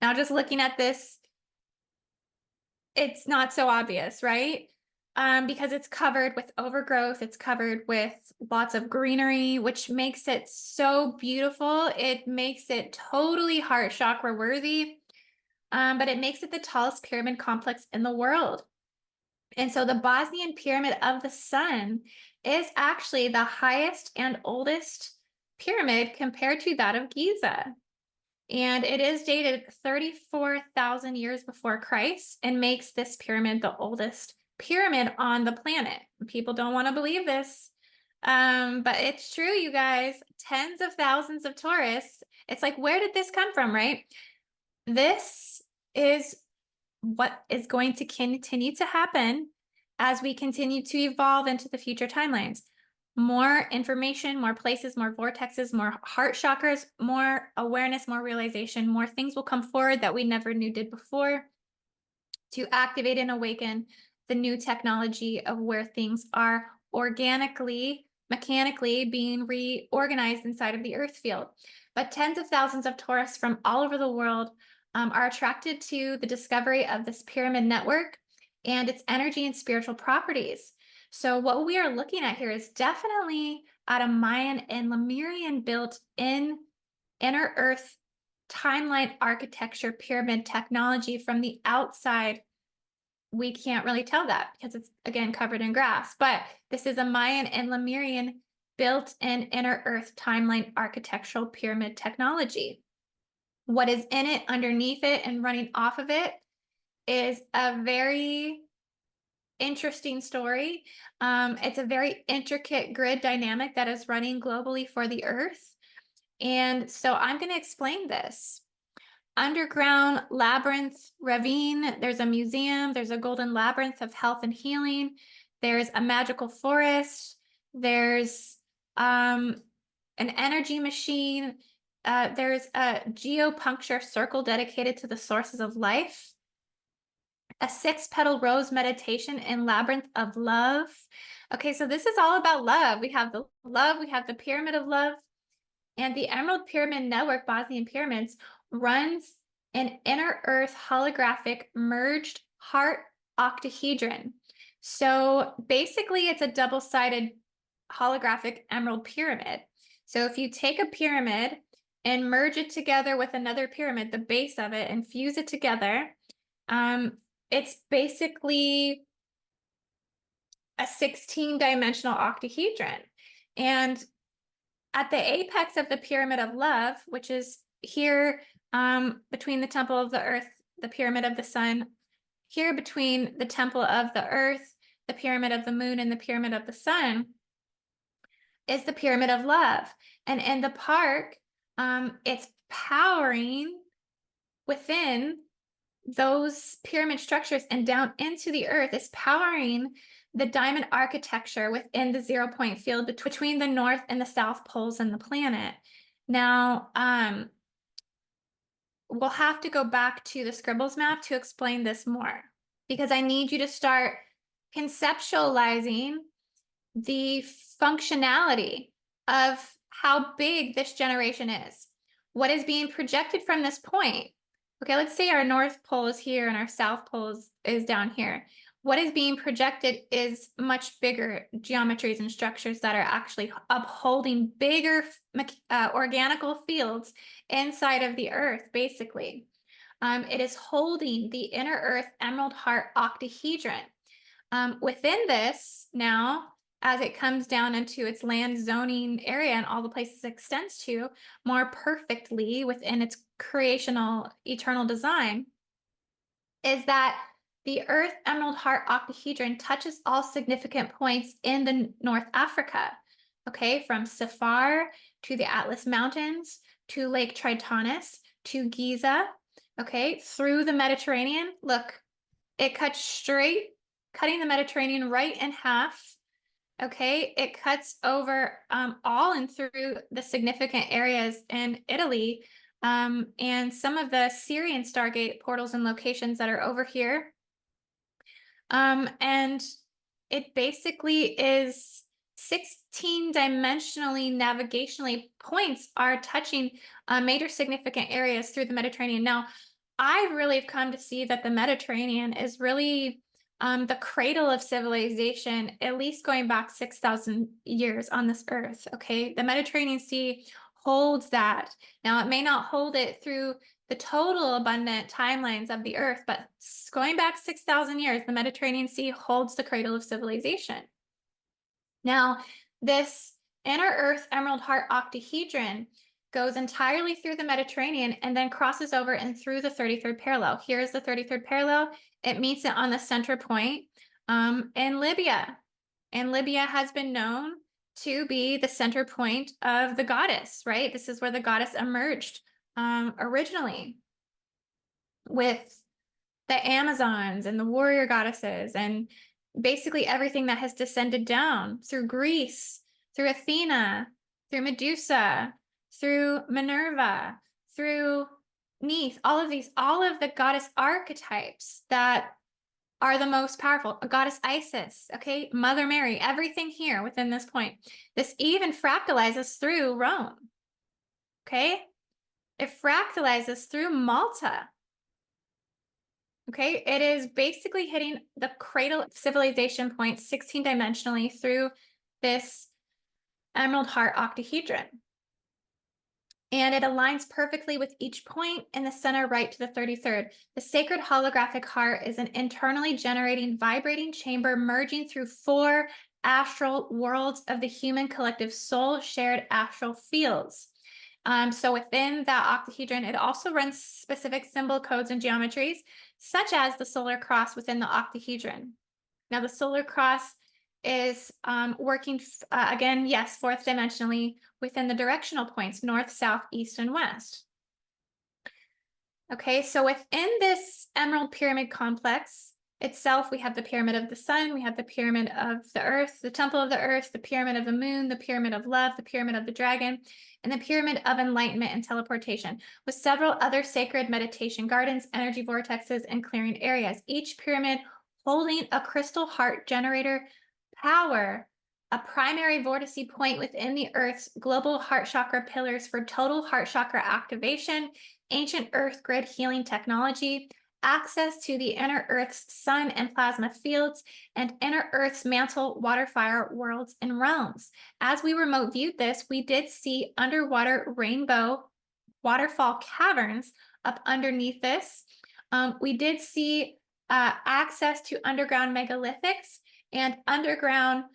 Now, just looking at this, it's not so obvious, right? Because it's covered with overgrowth, it's covered with lots of greenery, which makes it so beautiful. It makes it totally heart chakra worthy, but it makes it the tallest pyramid complex in the world. And so the Bosnian Pyramid of the Sun is actually the highest and oldest pyramid compared to that of Giza. And it is dated 34,000 years before Christ and makes this pyramid the oldest pyramid on the planet. People don't want to believe this, but it's true, you guys. Tens of thousands of tourists. It's like, where did this come from, right? This is what is going to continue to happen as we continue to evolve into the future timelines. More information, more places, more vortexes, more heart chakras, more awareness, more realization, more things will come forward that we never knew did before to activate and awaken the new technology of where things are organically, mechanically being reorganized inside of the earth field. But tens of thousands of tourists from all over the world are attracted to the discovery of this pyramid network and its energy and spiritual properties. So what we are looking at here is definitely at a Mayan and Lemurian built in inner earth timeline architecture pyramid technology. From the outside, we can't really tell that because it's, again, covered in grass. But this is a Mayan and Lemurian built-in inner earth timeline architectural pyramid technology. What is in it, underneath it, and running off of it is a very interesting story. It's a very intricate grid dynamic that is running globally for the earth. And so I'm going to explain this. Underground labyrinth ravine, there's a museum, there's a golden labyrinth of health and healing, there's a magical forest, there's an energy machine, there's a geopuncture circle dedicated to the sources of life, a 6-petal rose meditation and labyrinth of love. Okay, so this is all about love. We have the love, we have the pyramid of love, and the Emerald Pyramid Network, Bosnian Pyramids, runs an inner earth holographic merged heart octahedron. So basically, it's a double-sided holographic emerald pyramid. So if you take a pyramid and merge it together with another pyramid, the base of it, and fuse it together, it's basically a 16-dimensional octahedron. And at the apex of the pyramid of love, which is here between the temple of the earth, the pyramid of the sun, here between the temple of the earth, the pyramid of the moon, and the pyramid of the sun, is the pyramid of love. And in the park, it's powering within those pyramid structures and down into the earth, is powering the diamond architecture within the 0-point field between the north and the south poles in the planet. Now, we'll have to go back to the Scribbles map to explain this more, because I need you to start conceptualizing the functionality of how big this generation is. What is being projected from this point? Okay, let's say our North Pole is here and our South Pole is down here. What is being projected is much bigger geometries and structures that are actually upholding bigger organical fields inside of the Earth, basically. It is holding the inner Earth Emerald Heart octahedron. Within this, now, as it comes down into its land zoning area and all the places it extends to more perfectly within its creational eternal design, is that the Earth Emerald Heart octahedron touches all significant points in the North Africa, okay, from Safar to the Atlas Mountains to Lake Tritonus to Giza, okay, through the Mediterranean. Look, it cuts straight, cutting the Mediterranean right in half. Okay, it cuts over all and through the significant areas in Italy and some of the Syrian Stargate portals and locations that are over here. And it basically is 16-dimensionally navigationally points are touching major significant areas through the Mediterranean. Now, I really have come to see that the Mediterranean is really the cradle of civilization, at least going back 6,000 years on this earth, okay? The Mediterranean Sea holds that. Now, it may not hold it through the total abundant timelines of the earth, but going back 6,000 years, the Mediterranean Sea holds the cradle of civilization. Now, this inner Earth Emerald Heart octahedron goes entirely through the Mediterranean and then crosses over and through the 33rd parallel. Here's the 33rd parallel. It meets it on the center point in Libya. And Libya has been known to be the center point of the goddess, right? This is where the goddess emerged originally with the Amazons and the warrior goddesses. And basically everything that has descended down through Greece, through Athena, through Medusa, through Minerva, through Neith, all of the goddess archetypes that are the most powerful. A goddess Isis, okay, Mother Mary, everything here within this point. This even fractalizes through Rome, okay? It fractalizes through Malta. Okay, it is basically hitting the cradle of civilization point 16-dimensionally through this Emerald Heart octahedron. And it aligns perfectly with each point in the center right to the 33rd. The sacred holographic heart is an internally generating, vibrating chamber merging through 4 astral worlds of the human collective soul shared astral fields. So within that octahedron, it also runs specific symbol codes and geometries, such as the solar cross within the octahedron. Now, the solar cross is working, again, yes, 4th dimensionally within the directional points, north, south, east, and west. Okay, so within this Emerald Pyramid complex itself, we have the Pyramid of the Sun, we have the Pyramid of the Earth, the Temple of the Earth, the Pyramid of the Moon, the Pyramid of Love, the Pyramid of the Dragon, and the Pyramid of Enlightenment and Teleportation, with several other sacred meditation gardens, energy vortexes, and clearing areas, each pyramid holding a crystal heart generator power, a primary vortice point within the Earth's global heart chakra pillars for total heart chakra activation, ancient Earth grid healing technology, access to the inner Earth's sun and plasma fields, and inner Earth's mantle, water, fire, worlds, and realms. As we remote viewed this, we did see underwater rainbow waterfall caverns up underneath this. We did see access to underground megalithics and underground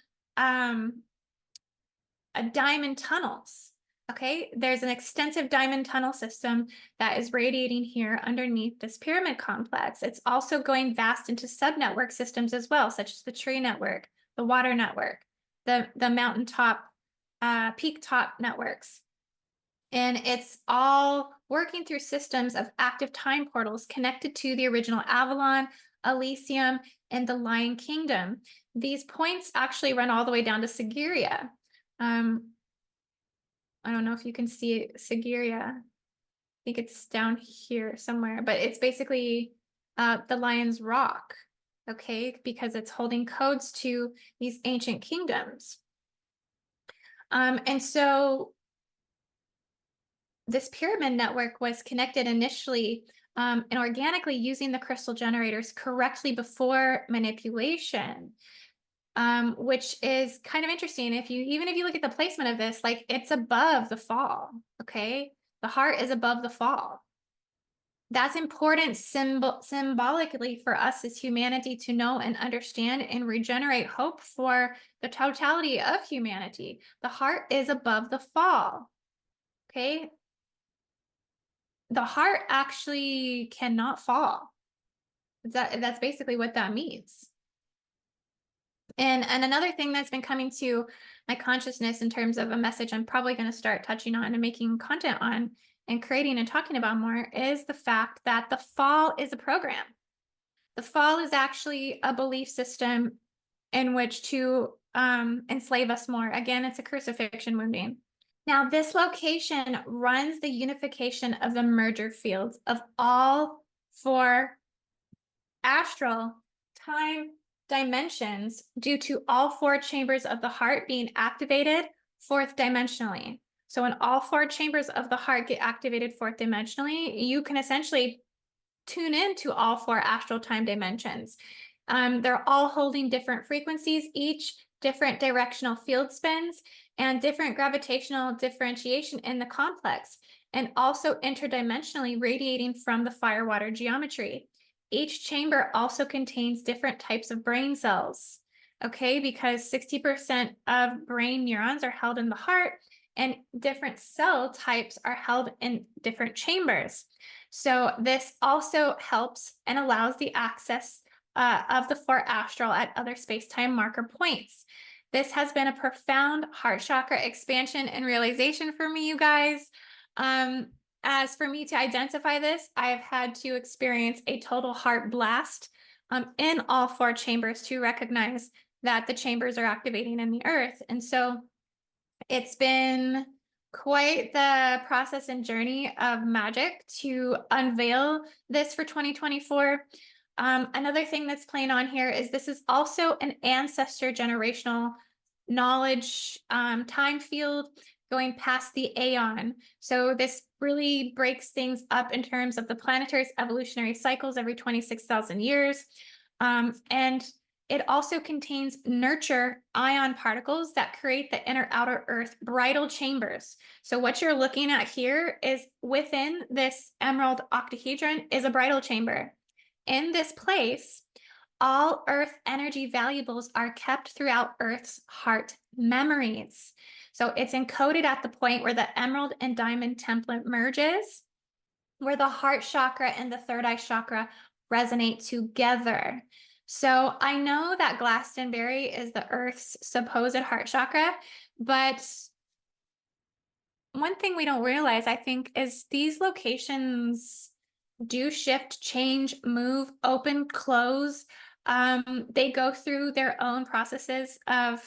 diamond tunnels. Okay, there's an extensive diamond tunnel system that is radiating here underneath this pyramid complex. It's also going vast into subnetwork systems as well, such as the tree network, the water network, the mountaintop, peak top networks. And it's all working through systems of active time portals connected to the original Avalon, Elysium, and the Lion Kingdom. These points actually run all the way down to Sigiriya. I don't know if you can see Sigiriya. I think it's down here somewhere, but it's basically the Lion's Rock, okay, because it's holding codes to these ancient kingdoms. And so this pyramid network was connected initially and organically using the crystal generators correctly before manipulation. Which is kind of interesting. Even if you look at the placement of this, like it's above the fall, okay? The heart is above the fall. That's important symbolically for us as humanity to know and understand and regenerate hope for the totality of humanity. The heart is above the fall, okay? The heart actually cannot fall. That's basically what that means. And another thing that's been coming to my consciousness in terms of a message I'm probably going to start touching on and making content on and creating and talking about more is the fact that the fall is a program. The fall is actually a belief system in which to enslave us more. Again, it's a crucifixion wounding. Now, this location runs the unification of the merger fields of all 4 astral, time, dimensions due to all 4 chambers of the heart being activated 4th dimensionally. So when all 4 chambers of the heart get activated 4th dimensionally, you can essentially tune into all 4 astral time dimensions. They're all holding different frequencies, each different directional field spins and different gravitational differentiation in the complex, and also interdimensionally radiating from the fire-water geometry. Each chamber also contains different types of brain cells, okay, because 60% of brain neurons are held in the heart and different cell types are held in different chambers. So this also helps and allows the access of the 4 astral at other space-time marker points. This has been a profound heart chakra expansion and realization for me, you guys. As for me to identify this, I've had to experience a total heart blast in all four chambers to recognize that the chambers are activating in the earth. And so it's been quite the process and journey of magic to unveil this for 2024. Another thing that's playing on here is this is also an ancestor generational knowledge time field going past the aeon. So this really breaks things up in terms of the planetary evolutionary cycles every 26,000 years. And it also contains nurture ion particles that create the inner outer earth bridal chambers. So what you're looking at here is within this emerald octahedron is a bridal chamber. In this place, all earth energy valuables are kept throughout Earth's heart memories. So it's encoded at the point where the emerald and diamond template merges, where the heart chakra and the third eye chakra resonate together. So I know that Glastonbury is the Earth's supposed heart chakra, but one thing we don't realize, I think, is these locations do shift, change, move, open, close. They go through their own processes of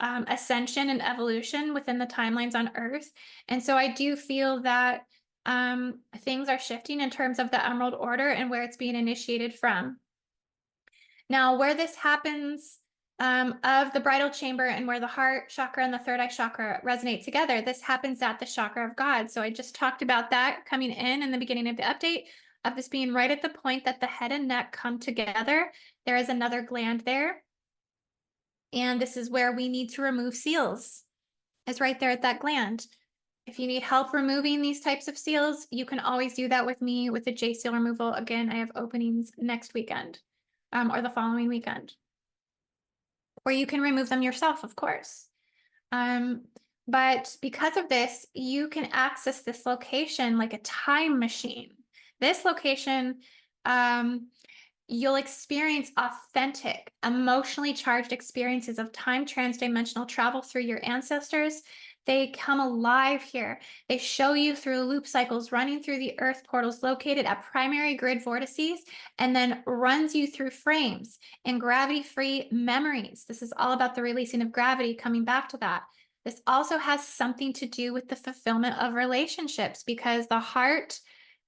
ascension and evolution within the timelines on Earth. And so I do feel that things are shifting in terms of the Emerald Order and where it's being initiated from. Now, where this happens of the bridal chamber and where the heart chakra and the third eye chakra resonate together, this happens at the chakra of God. So I just talked about that coming in the beginning of the update of this being right at the point that the head and neck come together. There is another gland there. And this is where we need to remove seals. It's right there at that gland. If you need help removing these types of seals, you can always do that with me with the J seal removal. Again, I have openings next weekend or the following weekend. Or you can remove them yourself, of course. But because of this, you can access this location like a time machine. This location, you'll experience authentic, emotionally charged experiences of time transdimensional travel through your ancestors. They come alive here. They show you through loop cycles running through the earth portals located at primary grid vortices and then runs you through frames and gravity-free memories. This is all about the releasing of gravity, coming back to that. This also has something to do with the fulfillment of relationships because the heart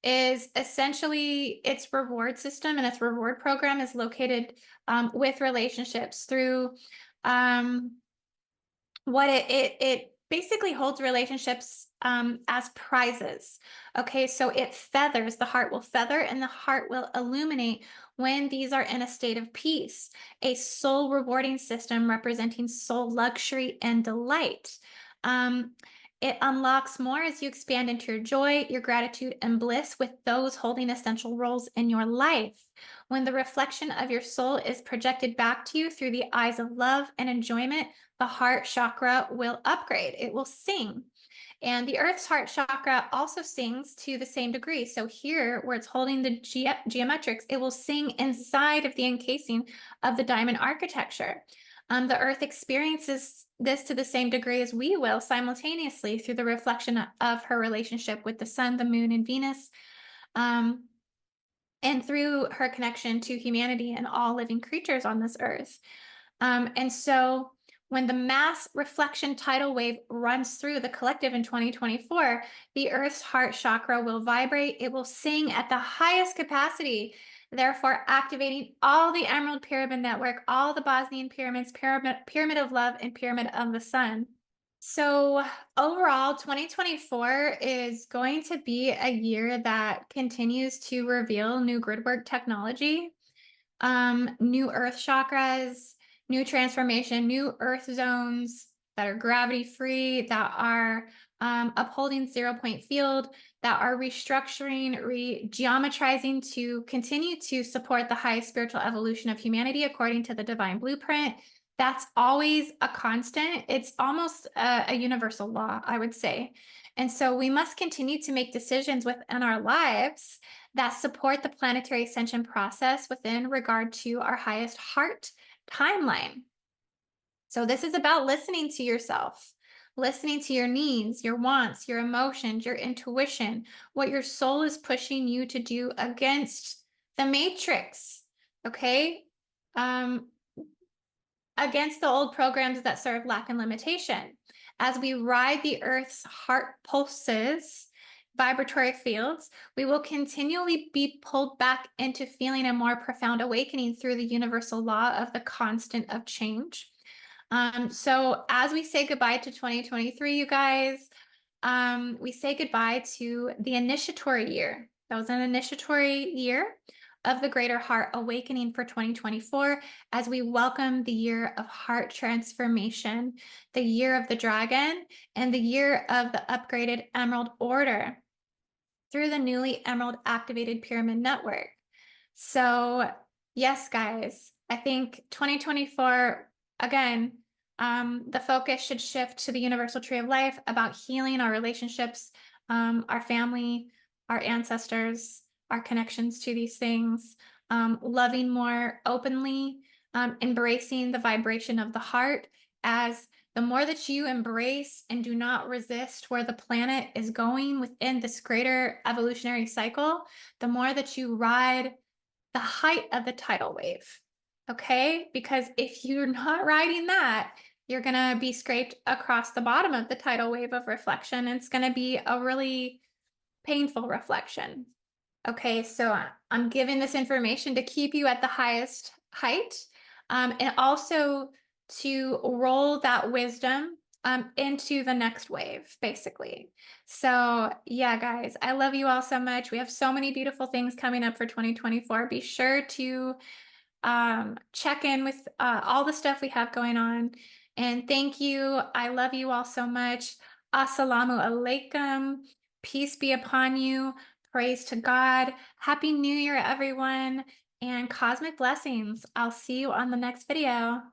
is essentially its reward system and its reward program is located with relationships through what it basically holds relationships as prizes. Okay, so it feathers, the heart will feather and the heart will illuminate when these are in a state of peace, a soul rewarding system representing soul luxury and delight. It unlocks more as you expand into your joy, your gratitude, and bliss with those holding essential roles in your life. When the reflection of your soul is projected back to you through the eyes of love and enjoyment, the heart chakra will upgrade. It will sing. And the Earth's heart chakra also sings to the same degree. So here, where it's holding the geometrics, it will sing inside of the encasing of the diamond architecture. The Earth experiences this to the same degree as we will simultaneously through the reflection of her relationship with the sun, the moon, and Venus, and through her connection to humanity and all living creatures on this Earth. And so when the mass reflection tidal wave runs through the collective in 2024, the Earth's heart chakra will vibrate. It will sing at the highest capacity, therefore activating all the Emerald Pyramid Network, all the Bosnian Pyramids, Pyramid of Love, and Pyramid of the Sun. So overall, 2024 is going to be a year that continues to reveal new gridwork technology, new earth chakras, new transformation, new earth zones that are gravity free, that are upholding 0-point field, that are restructuring, geometrizing to continue to support the highest spiritual evolution of humanity according to the divine blueprint. That's always a constant. It's almost a universal law, I would say. And so we must continue to make decisions within our lives that support the planetary ascension process within regard to our highest heart timeline. So this is about listening to yourself, listening to your needs, your wants, your emotions, your intuition, what your soul is pushing you to do against the matrix, Okay. Um, against the old programs that serve lack and limitation. As we ride the Earth's heart pulses, vibratory fields, we will continually be pulled back into feeling a more profound awakening through the universal law of the constant of change. So as we say goodbye to 2023, you guys, we say goodbye to the initiatory year. That was an initiatory year of the Greater Heart Awakening for 2024 as we welcome the year of heart transformation, the year of the dragon, and the year of the upgraded Emerald Order through the newly Emerald activated pyramid network. So, yes, guys, I think 2024, again, the focus should shift to the universal tree of life about healing our relationships, our family, our ancestors, our connections to these things, loving more openly, embracing the vibration of the heart, as the more that you embrace and do not resist where the planet is going within this greater evolutionary cycle, the more that you ride the height of the tidal wave. Okay? Because if you're not riding that, you're going to be scraped across the bottom of the tidal wave of reflection. And it's going to be a really painful reflection. Okay, so I'm giving this information to keep you at the highest height, and also to roll that wisdom into the next wave, basically. So, yeah, guys, I love you all so much. We have so many beautiful things coming up for 2024. Be sure to check in with all the stuff we have going on. And thank you. I love you all so much. Assalamu alaikum. Peace be upon you. Praise to God. Happy New Year, everyone. And cosmic blessings. I'll see you on the next video.